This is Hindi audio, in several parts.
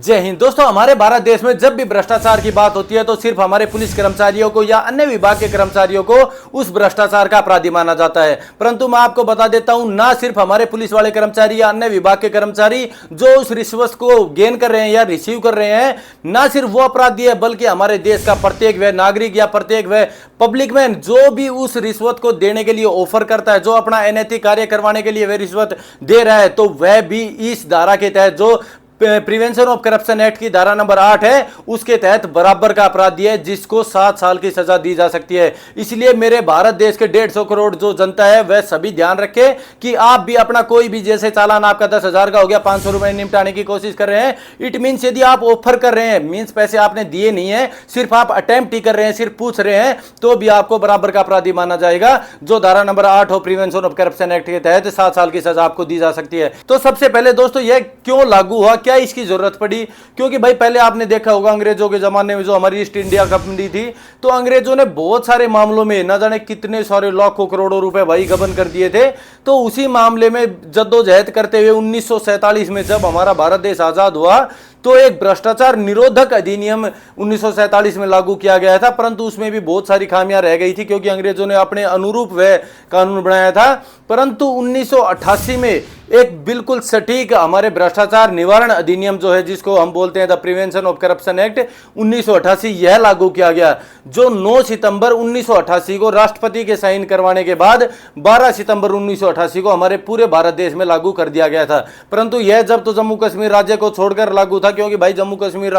जय हिंद दोस्तों। हमारे भारत देश में जब भी भ्रष्टाचार की बात होती है तो सिर्फ हमारे पुलिस कर्मचारियों को या अन्य विभाग के कर्मचारियों को उस भ्रष्टाचार का अपराधी माना जाता है। परंतु मैं आपको बता देता हूं, ना सिर्फ हमारे पुलिस वाले कर्मचारी या अन्य विभाग के कर्मचारी जो उस रिश्वत को गेन कर रहे हैं या रिसीव कर रहे हैं, ना सिर्फ वो अपराधी है बल्कि हमारे देश का प्रत्येक वह नागरिक या प्रत्येक वह पब्लिक मैन जो भी उस रिश्वत को देने के लिए ऑफर करता है, जो अपना अनैतिक कार्य करवाने के लिए वह रिश्वत दे रहा है, तो वह भी इस धारा के तहत जो प्रिवेंशन ऑफ करप्शन एक्ट की धारा नंबर 8 है उसके तहत बराबर का अपराधी है, जिसको 7 साल की सजा दी जा सकती है। इसलिए मेरे भारत देश के 150 करोड़ जो जनता है वह सभी ध्यान रखे कि आप भी अपना कोई भी, जैसे चालान आपका 10,000 का हो गया, 500 रुपए निपटाने की कोशिश कर रहे हैं, इट मीन्स यदि आप ऑफर कर रहे हैं, मीन्स पैसे आपने दिए नहीं है, सिर्फ आप अटेम्प्ट ही कर रहे हैं, सिर्फ पूछ रहे हैं, तो भी आपको बराबर का अपराधी माना जाएगा, जो धारा नंबर 8 हो प्रिवेंशन ऑफ करप्शन एक्ट के तहत 7 साल की सजा आपको दी जा सकती है। तो सबसे पहले दोस्तों यह क्यों लागू हुआ, क्या इसकी जरूरत पड़ी? क्योंकि भाई पहले आपने देखा होगा अंग्रेजों के जमाने में जो हमारी ईस्ट इंडिया कंपनी थी, तो अंग्रेजों ने बहुत सारे मामलों में न जाने कितने सारे लाखों करोड़ों रुपए भाई गबन कर दिए थे। तो उसी मामले में जद्दोजहद करते हुए 1947 में जब हमारा भारत देश आजाद हुआ तो एक भ्रष्टाचार निरोधक अधिनियम 1947 में लागू किया गया था, परंतु उसमें भी बहुत सारी खामियां रह गई थी क्योंकि अंग्रेजों ने अपने अनुरूप वह कानून बनाया था। परंतु 1988 में एक बिल्कुल सटीक हमारे भ्रष्टाचार निवारण अधिनियम जो है, जिसको हम बोलते हैं the prevention of corruption act 1988, यह लागू किया गया, जो 9 सितंबर 1988 को राष्ट्रपति के साइन करवाने के बाद 12 सितंबर 1988 को हमारे पूरे भारत देश में लागू कर दिया गया था। परंतु यह जब तो जम्मू कश्मीर राज्य को छोड़कर लागू था, क्योंकि भाई जम्मू कश्मीर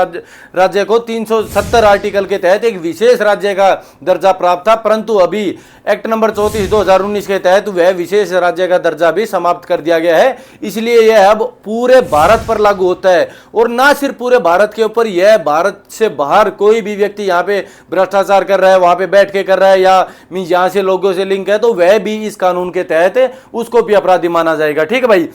राज्य को 370 आर्टिकल के तहत एक विशेष राज्य का दर्जा प्राप्त था, परंतु अभी एक्ट नंबर 34 2019 के तहत वह विशेष राज्य का दर्जा भी समाप्त कर दिया गया है। इसलिए यह अब पूरे भारत पर लागू होता है, और ना सिर्फ पूरे भारत के ऊपर, यह भारत से बाहर कोई भी व्यक्ति यहां पे भ्रष्टाचार कर रहा है, वहां पे बैठ के कर रहा है, या यहां से लोगों से लिंक है, तो वह भी इस कानून के तहत उसको भी अपराधी माना जाएगा। ठीक है भाई,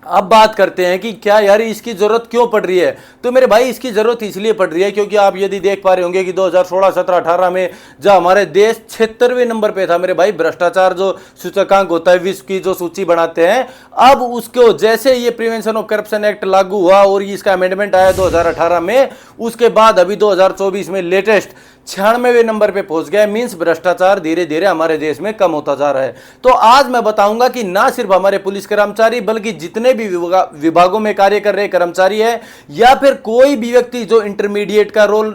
अब बात करते हैं कि क्या यार इसकी जरूरत क्यों पड़ रही है। तो मेरे भाई इसकी जरूरत इसलिए पड़ रही है क्योंकि आप यदि देख पा रहे होंगे कि 2016, 17, 18 में जब हमारे देश 76वें नंबर पे था मेरे भाई, भ्रष्टाचार जो सूचकांक होता है, विश्व की जो सूची बनाते हैं, अब उसको जैसे ये प्रिवेंशन ऑफ करप्शन एक्ट लागू हुआ और इसका अमेंडमेंट आया 2018 में, उसके बाद अभी 2024 में लेटेस्ट 96वें नंबर पे पहुंच गया। मींस भ्रष्टाचार धीरे धीरे हमारे देश में कम होता जा रहा है। तो आज मैं बताऊंगा कि ना सिर्फ हमारे पुलिस कर्मचारी बल्कि जितने भी विभागों में कार्य कर रहे कर्मचारी है, या फिर कोई भी व्यक्ति जो इंटरमीडिएट का रोल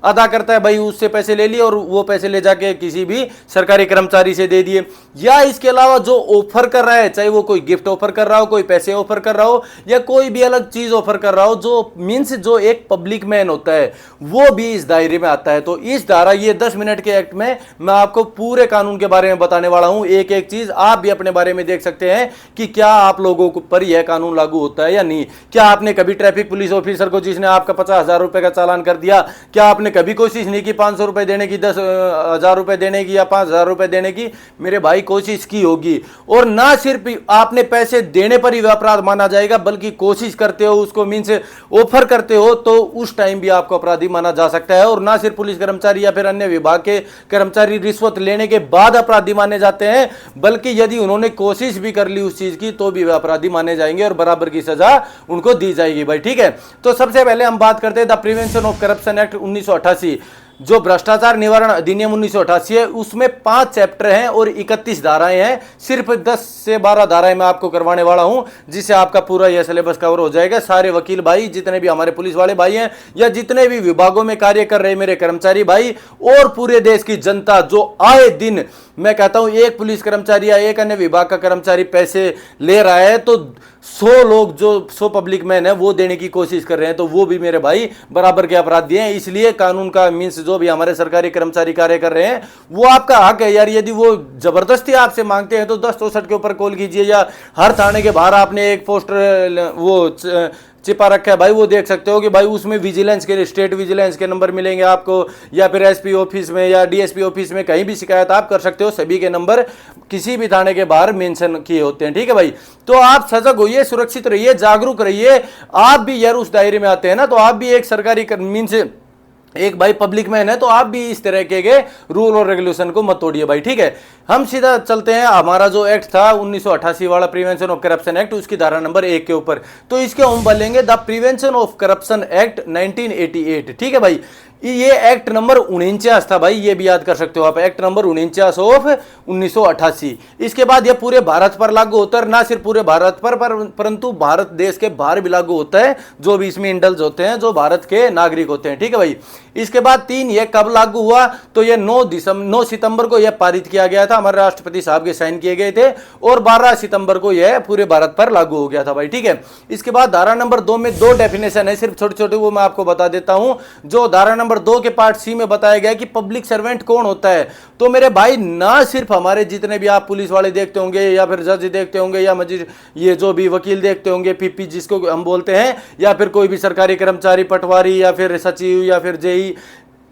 अदा करता है, भाई उससे पैसे ले लिए और वो पैसे ले जाके किसी भी सरकारी कर्मचारी से दे दिए, या इसके अलावा जो ऑफर कर रहा है, चाहे वो कोई गिफ्ट ऑफर कर रहा हो, कोई पैसे ऑफर कर रहा हो, या कोई भी अलग चीज ऑफर कर रहा हो, जो मीन्स जो एक पब्लिक मैन होता है, वो भी इस दायरे में आता है। तो इस धारा, ये 10 मिनट के एक्ट में मैं आपको पूरे कानून के बारे में बताने वाला हूं, एक एक चीज आप भी अपने बारे में देख सकते हैं कि क्या आप लोगों पर यह कानून लागू होता है या नहीं। क्या आपने कभी ट्रैफिक पुलिस ऑफिसर को जिसने आपका 50,000 रुपए का चालान कर दिया, क्या आपने कभी कोशिश नहीं की 500 रुपए देने की, 10,000 रुपए देने की या 5,000 रुपए देने की? मेरे भाई कोशिश की होगी। और ना सिर्फ आपने पैसे देने पर ही वह अपराध माना जाएगा, बल्कि कोशिश करते हो उसको, मीन्स ऑफर करते हो, तो उस टाइम भी आपको अपराधी माना जा सकता है। और ना सिर्फ पुलिस कर्मचारी या फिर अन्य विभाग के कर्मचारी रिश्वत लेने के बाद अपराधी माने जाते हैं, बल्कि यदि उन्होंने कोशिश भी कर ली उस चीज की तो भी वे अपराधी माने जाएंगे और बराबर की सजा उनको दी जाएगी भाई। ठीक है, तो सबसे पहले हम बात करते हैं the prevention of corruption act 1988, जो भ्रष्टाचार निवारण अधिनियम 1988 है। उसमें 5 चैप्टर हैं और 31 धाराएं हैं। सिर्फ 10 से 12 धाराएं मैं आपको करवाने वाला हूं, जिससे आपका पूरा यह सिलेबस कवर हो जाएगा। सारे वकील भाई, जितने भी हमारे पुलिस वाले भाई हैं, या जितने भी विभागों में कार्य कर रहे मेरे कर्मचारी भाई, और पूरे देश की जनता जो आए दिन, मैं कहता हूं एक पुलिस कर्मचारी या एक अन्य विभाग का कर्मचारी पैसे ले रहा है तो 100 लोग, जो 100 पब्लिक मैन है, वो देने की कोशिश कर रहे हैं, तो वो भी मेरे भाई बराबर के अपराधी हैं। इसलिए कानून का मीन्स जो भी हमारे सरकारी कर्मचारी कार्य कर रहे हैं, वो आपका हक है यार। यदि वो जबरदस्ती आपसे मांगते हैं तो 1064 के ऊपर कॉल कीजिए, या हर थाने के बाहर आपने एक पोस्टर वो चिपा रखा है भाई, वो देख सकते हो कि भाई उसमें विजिलेंस के, स्टेट विजिलेंस के नंबर मिलेंगे आपको, या फिर एसपी ऑफिस में या डीएसपी ऑफिस में कहीं भी शिकायत आप कर सकते हो। सभी के नंबर किसी भी थाने के बाहर मेंशन किए होते हैं। ठीक है भाई, तो आप सजग होइए, सुरक्षित रहिए, जागरूक रहिए। आप भी यार उस दायरे में आते हैं ना, तो आप भी एक सरकारी मीन्स एक भाई पब्लिक मैन है, तो आप भी इस तरह के रूल और रेगुलेशन को मत तोड़िए भाई, ठीक है। हम सीधा चलते हैं, हमारा जो एक्ट था 1988 वाला प्रिवेंशन ऑफ करप्शन एक्ट, उसकी धारा नंबर 1 के ऊपर। तो इसके हम बोलेंगे the prevention of corruption act 1988, ठीक है भाई। ये एक्ट नंबर 49 था भाई, ये भी याद कर सकते हो आप, एक्ट नंबर 49 ऑफ 1988। इसके बाद ये पूरे भारत पर लागू होता है, ना सिर्फ पूरे भारत पर परंतु भारत देश के बाहर भी लागू होता है, जो भी इसमें इंडल्ज होते हैं, जो भारत के नागरिक होते हैं, ठीक है भाई। इसके बाद 3, ये कब लागू हुआ, तो ये 9 सितंबर को यह पारित किया गया था, हमारे राष्ट्रपति साहब के साइन किए गए थे, और 12 सितंबर को यह पूरे भारत पर लागू हो गया था भाई, ठीक है। इसके बाद धारा नंबर 2 में 2 डेफिनेशन है, सिर्फ छोटे छोटे, वो मैं आपको बता देता हूं। जो धारा नंबर 2 के पार्ट सी में बताया गया कि पब्लिक सर्वेंट कौन होता है, तो मेरे भाई ना सिर्फ हमारे जितने भी आप पुलिस वाले देखते होंगे, या फिर जज देखते होंगे, या ये जो भी वकील देखते होंगे, पीपी जिसको हम बोलते हैं, या फिर कोई भी सरकारी कर्मचारी, पटवारी, या फिर सचिव, या फिर जेई,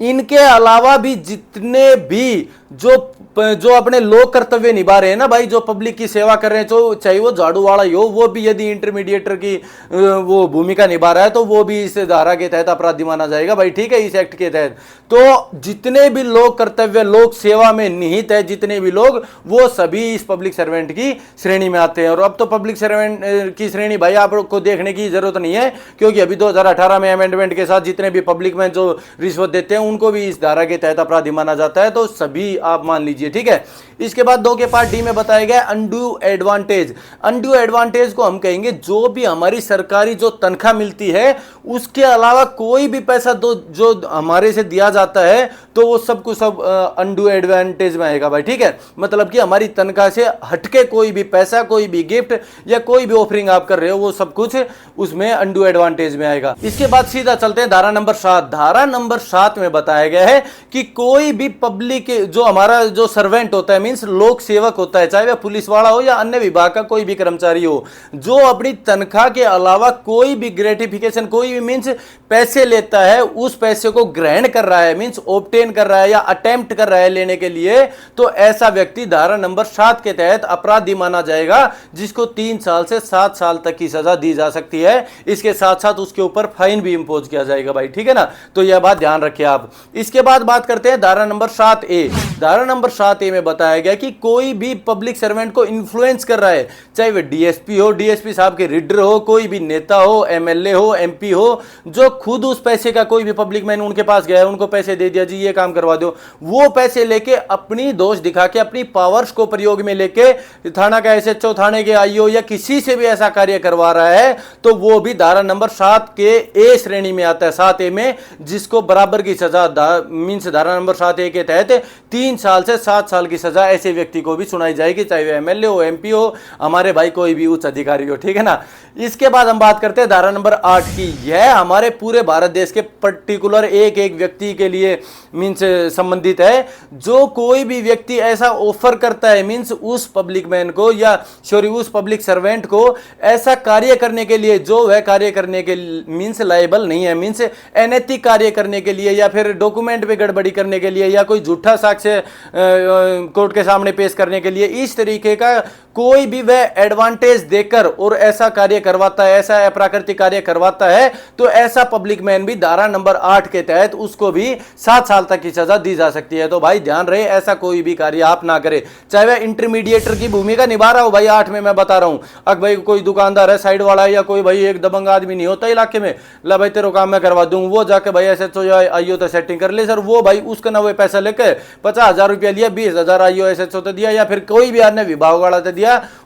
इनके अलावा भी जितने भी जो अपने लोक कर्तव्य निभा रहे हैं ना भाई, जो पब्लिक की सेवा कर रहे हैं, जो चाहे वो झाड़ू वाला ही हो, वो भी यदि इंटरमीडिएटर की वो भूमिका निभा रहा है, तो वो भी इस धारा के तहत अपराधी माना जाएगा भाई, ठीक है, इस एक्ट के तहत। तो जितने भी लोक कर्तव्य, लोक सेवा में निहित है जितने भी लोग, वो सभी इस पब्लिक सर्वेंट की श्रेणी में आते हैं। और अब तो पब्लिक सर्वेंट की श्रेणी भाई आपको देखने की जरूरत नहीं है, क्योंकि अभी 2018 में अमेंडमेंट के साथ जितने भी पब्लिक में जो रिश्वत देते हैं, उनको भी इस धारा के तहत अपराधी माना जाता है, तो सभी आप मान लीजिए, ठीक है। इसके बाद 2 के पार्ट डी में बताया गया अनड्यू एडवांटेज। अनड्यू एडवांटेज को हम कहेंगे जो भी हमारी सरकारी जो तनख्वाह मिलती है, उसके अलावा कोई भी पैसा जो हमारे से दिया जाता है, तो वो सब कुछ सब अनड्यू एडवांटेज में आएगा भाई, ठीक है। मतलब कि हमारी तनख्वाह से हटके कोई भी पैसा, कोई भी गिफ्ट या कोई भी ऑफरिंग आप कर रहे हो, वो सब कुछ उसमें अनड्यू एडवांटेज में आएगा। इसके बाद सीधा चलते हैं धारा नंबर 7। धारा नंबर 7 में बताया गया है कि कोई भी पब्लिक जो हमारा जो सर्वेंट होता है, मींस लोक सेवक होता है, चाहे वह पुलिस वाला हो या अन्य विभाग का कोई भी कर्मचारी हो, जो अपनी तनख्वाह के अलावा कोई भी ग्रेटिफिकेशन, कोई भी मींस पैसे लेता है, उस पैसे को ग्रहण कर रहा है, मींस ऑब्टेन कर रहा है या अटेम्प्ट कर रहा है लेने के लिए, तो ऐसा व्यक्ति धारा नंबर 7 के तहत अपराधी माना जाएगा, जिसको 3 साल से 7 साल तक की सजा दी जा सकती है। इसके साथ साथ उसके ऊपर फाइन भी इंपोज किया जाएगा भाई, ठीक है ना। तो यह बात ध्यान रखिए आप। इसके बाद बात करते हैं धारा नंबर 7A। धारा नंबर 7A में बताया गया कि कोई भी पब्लिक सर्वेंट को इन्फ्लुएंस कर रहा है, चाहे वह डीएसपी हो, डीएसपी साहब के रीडर हो, कोई भी नेता हो, एमएलए हो, एमपी हो, जो खुद उस पैसे का, कोई भी पब्लिक मैन उनके पास गया है, उनको पैसे दे दिया, जी ये काम करवा दो, वो पैसे लेके अपनी दोष दिखा के, अपनी पावर्स को प्रयोग में लेके थाना का एसएचओ, थाने के आईओ या किसी से भी ऐसा कार्य करवा रहा है, तो वो भी धारा नंबर 7 के ए श्रेणी में आता है, 7A में, जिसको बराबर की सजा मींस धारा नंबर 7A के तहत 3 साल से 7 साल की सजा ऐसे व्यक्ति को भी सुनाई जाएगी, चाहे वह एमएलए हो, एमपी हो, हमारे भाई कोई भी उच्च अधिकारी हो, ठीक है ना। इसके बाद हम बात करते हैं धारा नंबर 8 की। यह हमारे पूरे भारत देश के पर्टिकुलर एक एक व्यक्ति के लिए मींस संबंधित है। जो कोई भी व्यक्ति ऐसा ऑफर करता है, मींस उस पब्लिक मैन को या सॉरी उस पब्लिक सर्वेंट को ऐसा कार्य करने के लिए, जो वह कार्य करने के मींस लायबल नहीं है, मींस अनैतिक कार्य करने के लिए, या फिर डॉक्यूमेंट पे गड़बड़ी करने के लिए, या कोई झूठा साक्ष्य कोर्ट के सामने पेश करने के लिए, इस तरीके का कोई भी वह एडवांटेज देकर और ऐसा कार्य करवाता है, ऐसा अप्राकृतिक कार्य करवाता है, तो ऐसा पब्लिक मैन भी धारा नंबर 8 के तहत उसको भी 7 साल तक की सजा दी जा सकती है। तो भाई ध्यान रहे, ऐसा कोई भी कार्य आप ना करें, चाहे वह इंटरमीडिएटर की भूमिका निभा रहा हो भाई। 8 में मैं बता रहा हूं, अगर भाई कोई दुकानदार है, साइड वाला है, या कोई भाई एक दबंग आदमी नहीं होता इलाके में, ला भाई तेरे काम मैं करवा दूं, वो जाके भाई एसएचओ या आईओ तो सेटिंग कर ले सर, वो भाई उसका ना वो पैसा लेकर 50,000 रुपया लिया, 20,000 आईओ एसएचओ तो दिया, या फिर कोई भी अन्य विभाग वाला तो दिया,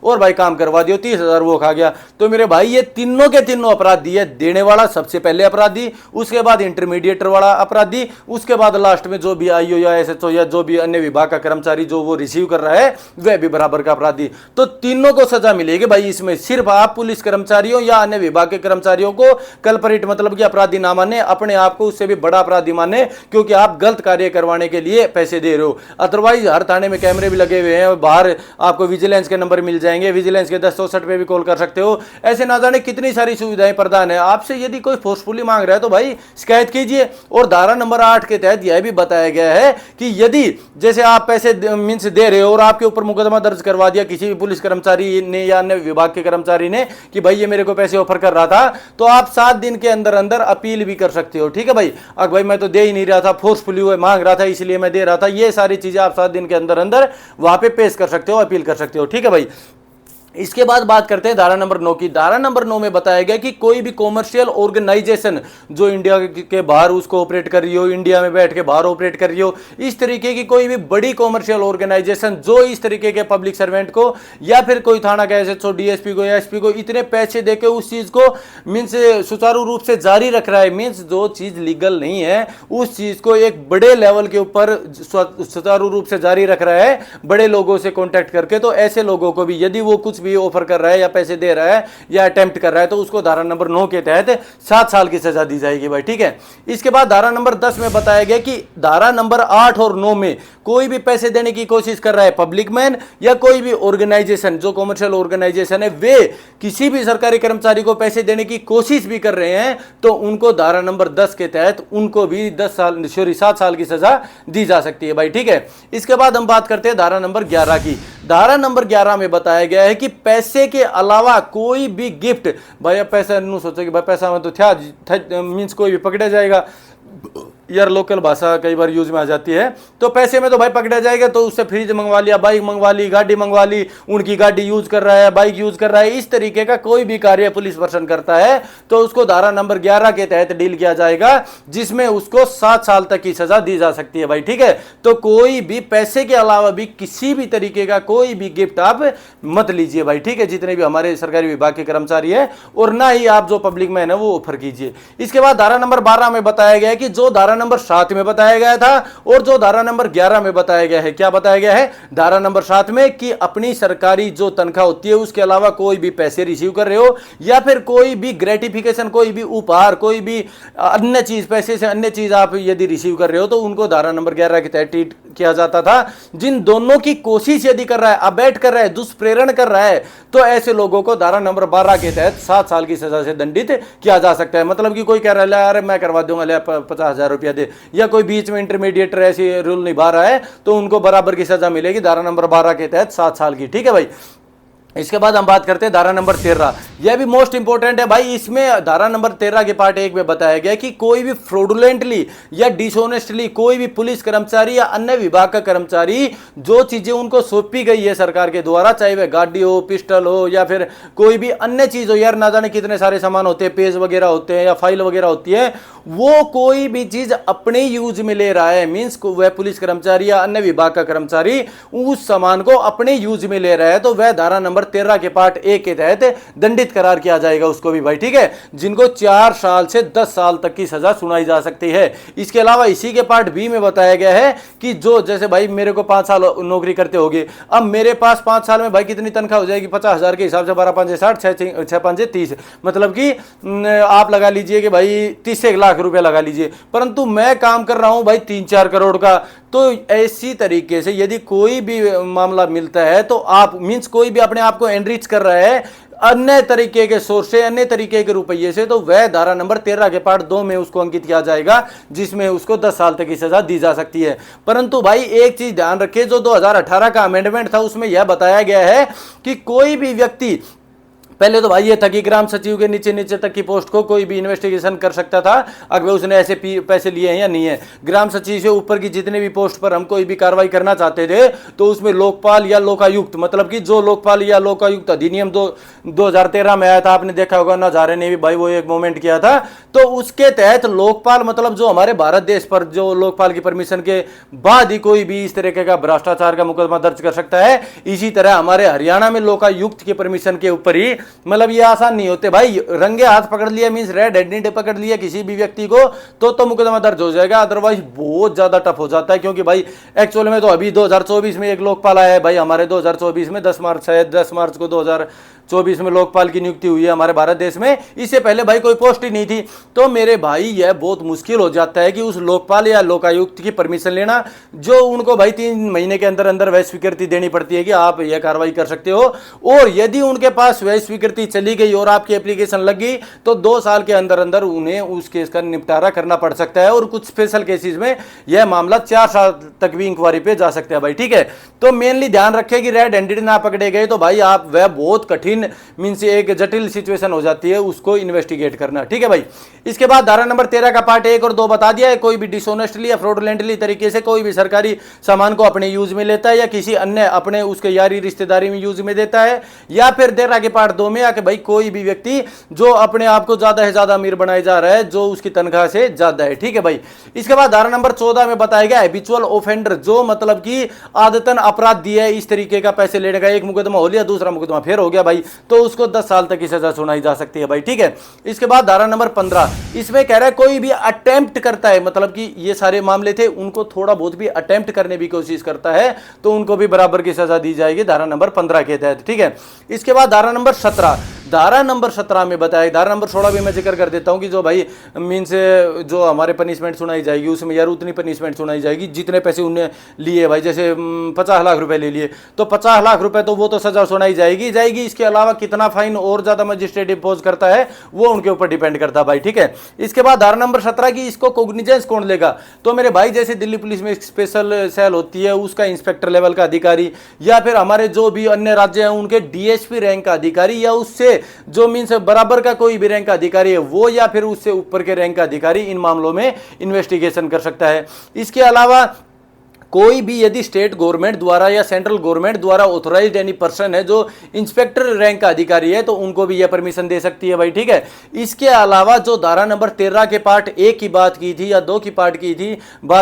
और भाई काम करवा दियो, 30,000 वो खा गया। तो मेरे भाई ये तीनों के तीनों अपराधी है, देने वाला सबसे पहले अपराधी, उसके बाद इंटरमीडिएटर वाला अपराधी, उसके बाद लास्ट में जो भी आईओ या एसएचओ या जो भी अन्य विभाग का कर्मचारी जो वो रिसीव कर रहा है, वह भी बराबर का अपराधी। तो तीनों को सजा मिलेगी भाई। इसमें सिर्फ आप पुलिस कर्मचारियों या अन्य विभाग के कर्मचारियों को कल्परेट मतलब कि अपराधी ना माने, अपने आप को उससे भी बड़ा अपराधी माने, क्योंकि आप गलत कार्य करवाने के लिए पैसे दे रहे हो। अदरवाइज हर थाने में कैमरे भी लगे हुए हैं, बाहर आपको विजिलेंस के नंबर मिल जाएंगे, विजिलेंस के 1064 पे भी कॉल कर सकते हो। ऐसे ना जाने कितनी सारी सुविधाएं प्रदान है। आपसे यदि कोई फोर्सफुली मांग रहा है तो भाई शिकायत कीजिए। और धारा नंबर 8 के तहत यह भी बताया गया है कि यदि जैसे आप पैसे मीन्स दे रहे हो और आपके ऊपर मुकदमा दर्ज करवा दिया किसी भी पुलिस कर्मचारी ने या अन्य विभाग के कर्मचारी ने कि भाई ये मेरे को पैसे ऑफर कर रहा था, तो आप 7 दिन के अंदर अंदर अपील भी कर सकते हो। ठीक है भाई, अब भाई मैं तो दे ही नहीं रहा था, फोर्सफुली हुए मांग रहा था इसलिए मैं दे रहा था, ये सारी चीजें आप 7 दिन के अंदर अंदर वहां पे पेश कर सकते हो, अपील कर सकते हो। ठीक है भाई, इसके बाद बात करते हैं धारा नंबर 9 की। धारा नंबर 9 में बताया गया कि कोई भी कॉमर्शियल ऑर्गेनाइजेशन जो इंडिया के बाहर उसको ऑपरेट कर रही हो, इंडिया में बैठ के बाहर ऑपरेट कर रही हो, इस तरीके की कोई भी बड़ी कॉमर्शियल ऑर्गेनाइजेशन जो इस तरीके के पब्लिक सर्वेंट को या फिर कोई थाना का एसएचओ, डीएसपी को या एसपी को इतने पैसे देके उस चीज को मीन्स सुचारू रूप से जारी रख रहा है, मीन्स जो चीज लीगल नहीं है उस चीज को एक बड़े लेवल के ऊपर सुचारू रूप से जारी रख रहा है बड़े लोगों से कॉन्टेक्ट करके, तो ऐसे लोगों को भी यदि वो कुछ भी ऑफर कर रहा है या पैसे दे रहा है या अटेम्प्ट कर रहा है तो उसको धारा नंबर 9 के तहत 7 साल की सजा दी जाएगी भाई। ठीक है, इसके बाद धारा नंबर 10 में बताया गया कि धारा नंबर 8 और 9 में कोई भी पैसे देने की कोशिश कर रहा है पब्लिक मैन या कोई भी ऑर्गेनाइजेशन जो कॉमर्शियल ऑर्गेनाइजेशन है, वे किसी भी सरकारी कर्मचारी को पैसे देने की कोशिश भी कर रहे हैं तो उनको धारा नंबर 10 के तहत उनको भी 7 साल की सजा दी जा सकती है भाई। ठीक है, इसके बाद हम बात करते हैं धारा नंबर 11 की। धारा नंबर 11 में बताया गया है कि पैसे के अलावा कोई भी गिफ्ट, भाई पैसा नहीं सोचो कि भाई पैसा में तो था मीन्स कोई भी पकड़ा जाएगा, यार लोकल भाषा कई बार यूज में आ जाती है, तो पैसे में तो भाई पकड़ा जाएगा, तो उससे फ्रिज मंगवा लिया, बाइक मंगवा ली, गाड़ी मंगवा ली, उनकी गाड़ी यूज कर रहा है, बाइक यूज कर रहा है, इस तरीके का कोई भी कार्य पुलिस पर्सन करता है तो उसको धारा नंबर 11 के तहत डील किया जाएगा, जिसमें उसको 7 साल तक की सजा दी जा सकती है भाई। ठीक है, तो कोई भी पैसे के अलावा भी किसी भी तरीके का कोई भी गिफ्ट आप मत लीजिए भाई। ठीक है, जितने भी हमारे सरकारी विभाग के कर्मचारी है, और ना ही आप जो पब्लिक मैन है वो ऑफर कीजिए। इसके बाद धारा नंबर 12 में बताया गया है कि जो धारा नंबर 7 में बताया गया था और जो धारा नंबर 11 में बताया गया है, क्या बताया गया है धारा नंबर 7 में कि अपनी सरकारी जो तनख्वाह होती है उसके अलावा कोई भी पैसे रिसीव कर रहे हो या फिर कोई भी ग्रेटिफिकेशन, कोई भी उपहार, कोई भी अन्य चीज, पैसे से अन्य चीज आप यदि रिसीव कर रहे हो तो उनको धारा नंबर 11 के तहत ट्रीट किया जाता था। जिन दोनों की कोशिश यदि कर रहा है, अबैट कर रहा है, दुष्प्रेरण कर रहा है, तो ऐसे लोगों को धारा नंबर 12 के तहत 7 साल की सजा से दंडित किया जा सकता है। मतलब कि कोई कह रहा है अरे मैं करवा दूंगा, ले 50,000 रुपया दे, या कोई बीच में इंटरमीडिएटर ऐसी रूल निभा रहा है तो उनको बराबर की सजा मिलेगी धारा नंबर 12 के तहत 7 साल की। ठीक है भाई, इसके बाद हम बात करते हैं धारा नंबर 13। यह भी मोस्ट इंपोर्टेंट है भाई। इसमें धारा नंबर 13 के पार्ट 1 में बताया गया कि कोई भी फ्रॉडुलेंटली या डिसऑनेस्टली कोई भी पुलिस कर्मचारी या अन्य विभाग का कर्मचारी जो चीजें उनको सौंपी गई है सरकार के द्वारा, चाहे वह गाड़ी हो, पिस्टल हो या फिर कोई भी अन्य चीज हो, यार ना जाने कितने सारे सामान होते हैं, पेज वगैरह होते हैं या फाइल वगैरह होती है, वो कोई भी चीज अपने यूज में ले रहा है, मीन्स वह पुलिस कर्मचारी या अन्य विभाग का कर्मचारी उस सामान को अपने यूज में ले रहा है तो वह धारा नंबर 13 के पार्ट 1 के तहत दंडित करार किया जाएगा उसको भी भाई। ठीक है, जिनको 4 साल से 10 साल तक की सजा सुनाई जा सकती है। इसके अलावा इसी के पार्ट बी में बताया गया है कि जो जैसे भाई मेरे को 5 साल नौकरी करते होगे, अब मेरे पास 5 साल में भाई कितनी तनख्वाह हो जाएगी, 50,000 के हिसाब से 12 5 60, 6 5 30, मतलब कि आप लगा लीजिए कि भाई 30 से 1 लाख रुपया लगा लीजिए, परंतु मैं काम कर रहा हूं भाई 3-4 करोड़ का। तो ऐसी तरीके से यदि कोई भी मामला मिलता है तो आप मीन्स कोई भी अपने आप को एनरिच कर रहा है अन्य तरीके के सोर्स से, अन्य तरीके के रुपये से, तो वह धारा नंबर 13 के पार्ट 2 में उसको अंकित किया जाएगा, जिसमें उसको 10 साल तक की सजा दी जा सकती है। परंतु भाई एक चीज ध्यान रखिए, जो 2018 का अमेंडमेंट था उसमें यह बताया गया है कि कोई भी व्यक्ति, पहले तो भाई ये था कि ग्राम सचिव के नीचे नीचे तक की पोस्ट को कोई भी इन्वेस्टिगेशन कर सकता था अगर उसने ऐसे पैसे लिए हैं या नहीं है। ग्राम सचिव से ऊपर की जितने भी पोस्ट पर हम कोई भी कार्रवाई करना चाहते थे तो उसमें लोकपाल या लोकायुक्त, मतलब कि जो लोकपाल या लोकायुक्त अधिनियम 2013 में आया था, आपने देखा होगा, नजारे ने भी भाई वो एक मूवमेंट किया था, तो उसके तहत लोकपाल मतलब जो हमारे भारत देश पर जो लोकपाल की परमिशन के बाद ही कोई भी इस तरीके का भ्रष्टाचार का मुकदमा दर्ज कर सकता है। इसी तरह हमारे हरियाणा में लोकायुक्त की परमिशन के ऊपर ही, मतलब ये आसान नहीं होते भाई, रंगे हाथ पकड़ लिया मींस रेड हैंडेड पकड़ लिया किसी भी व्यक्ति को तो मुकदमा दर्ज हो जाएगा, अदरवाइज बहुत ज्यादा टफ हो जाता है। क्योंकि भाई एक्चुअल में तो अभी 2024 में एक लोकपाल आया है भाई, हमारे 2024 में 10 मार्च को 2024 में लोकपाल की नियुक्ति हुई है हमारे भारत देश में, इससे पहले भाई कोई पोस्ट ही नहीं थी। तो मेरे भाई यह बहुत मुश्किल हो जाता है कि उस लोकपाल या लोकायुक्त की परमिशन लेना, जो उनको भाई 3 महीने के अंदर अंदर वह स्वीकृति देनी पड़ती है कि आप यह कार्रवाई कर सकते हो। और यदि उनके पास वह स्वीकृति चली गई और आपकी एप्लीकेशन लग गई तो 2 साल के अंदर अंदर उन्हें उस केस का निपटारा करना पड़ सकता है, और कुछ स्पेशल केसेस में यह मामला 4 साल तक भी इंक्वायरी पे जा सकते हैं भाई, ठीक है। तो मेनली ध्यान रखें कि रेड हैंडेड ना पकड़े गए तो भाई आप वह बहुत कठिन मींस एक जटिल सिचुएशन हो जाती है उसको इन्वेस्टिगेट करना, ठीक है भाई। इसके बाद धारा नंबर 13 का पार्ट 1 और 2 बता दिया है। कोई भी डिसऑनेस्टली या फ्रॉडुलेंटली तरीके से कोई भी सरकारी सामान को अपने यूज में लेता है या किसी अन्य अपने उसके यारी रिश्तेदारी में यूज में देता है, या फिर 13 के पार्ट 2 में आके भाई कोई भी व्यक्ति जो अपने आप को ज्यादा से ज्यादा अमीर बनाए जा रहा है जो उसकी तनख्वाह से ज्यादा है, ठीक है भाई। इसके बाद धारा नंबर 14 में बताया गया हैबिचुअल ऑफेंडर, जो मतलब कि आदतन अपराध दिया है इस तरीके का पैसे लेने का, एक मुकदमा हो लिया दूसरा मुकदमा फिर हो गया भाई, तो उसको 10 साल तक की सजा सुनाई जा सकती है भाई, ठीक है। इसके बाद धारा नंबर 15 इसमें कह रहा है कोई भी अटेम्प्ट करता है, मतलब कि ये सारे मामले थे उनको थोड़ा बहुत भी अटेम्प्ट करने की कोशिश करता है तो उनको भी बराबर की सजा दी जाएगी धारा नंबर 15 के तहत, ठीक है। इसके बाद धारा नंबर 17 में बताया, धारा नंबर 16 भी मैं जिक्र कर देता हूं कि जो भाई मीन्स जो हमारे पनिशमेंट सुनाई जाएगी उसमें यार उतनी पनिशमेंट सुनाई जाएगी जितने पैसे उन्हें लिए भाई, जैसे 50 लाख रुपए ले लिए तो 50 लाख रुपए तो वो तो सजा सुनाई जाएगी। इसके अलावा कितना फाइन और ज्यादा मजिस्ट्रेट इंपोज करता है वो उनके ऊपर डिपेंड करता है भाई, ठीक है। इसके बाद धारा नंबर 17 की इसको कॉग्निजेंस कौन लेगा, तो मेरे भाई जैसे दिल्ली पुलिस में एक स्पेशल सेल होती है उसका इंस्पेक्टर लेवल का अधिकारी, या फिर हमारे जो भी अन्य राज्य हैं उनके डीएसपी रैंक का अधिकारी, या उससे जो मीन्स बराबर का कोई भी रैंक का अधिकारी है वो, या फिर उससे ऊपर के रैंक का अधिकारी इन मामलों में इन्वेस्टिगेशन कर सकता है। इसके अलावा कोई भी यदि स्टेट गवर्नमेंट द्वारा या सेंट्रल गवर्नमेंट द्वारा ऑथोराइज्ड एनी पर्सन है जो इंस्पेक्टर रैंक का अधिकारी है तो उनको भी यह परमिशन दे सकती है भाई, ठीक है। इसके अलावा जो धारा नंबर 13 के पार्ट 1 की बात की थी या 2 की बात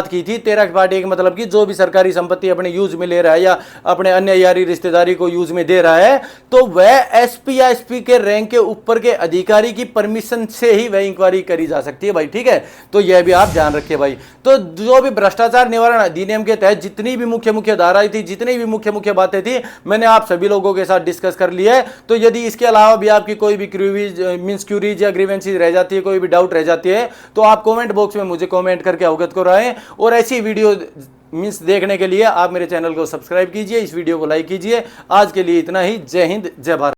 की थी 13 के पार्ट 1 मतलब कि जो भी सरकारी संपत्ति अपने यूज में ले रहा है या अपने अन्य यारी रिश्तेदारी को यूज में दे रहा है तो वह एसपी या एसपी के रैंक के ऊपर के अधिकारी की परमिशन से ही वह इंक्वायरी करी जा सकती है भाई, ठीक है। तो यह भी आप ध्यान रखिए भाई। तो जो भी भ्रष्टाचार निवारण अधिनियम के तहत जितनी भी मुख्य धाराएं थी, जितनी भी मुख्य बातें थी, मैंने आप सभी लोगों के साथ डिस्कस कर लिया है। तो यदि इसके अलावा भी आपकी कोई भी क्यूरीज या ग्रीवेंसीज रह जाती है, कोई भी डाउट रह जाती है तो आप कमेंट बॉक्स में मुझे कमेंट करके अवगत कराएं। और ऐसी वीडियो मीन्स देखने के लिए आप मेरे चैनल को सब्सक्राइब कीजिए, इस वीडियो को लाइक कीजिए। आज के लिए इतना ही। जय हिंद, जय भारत।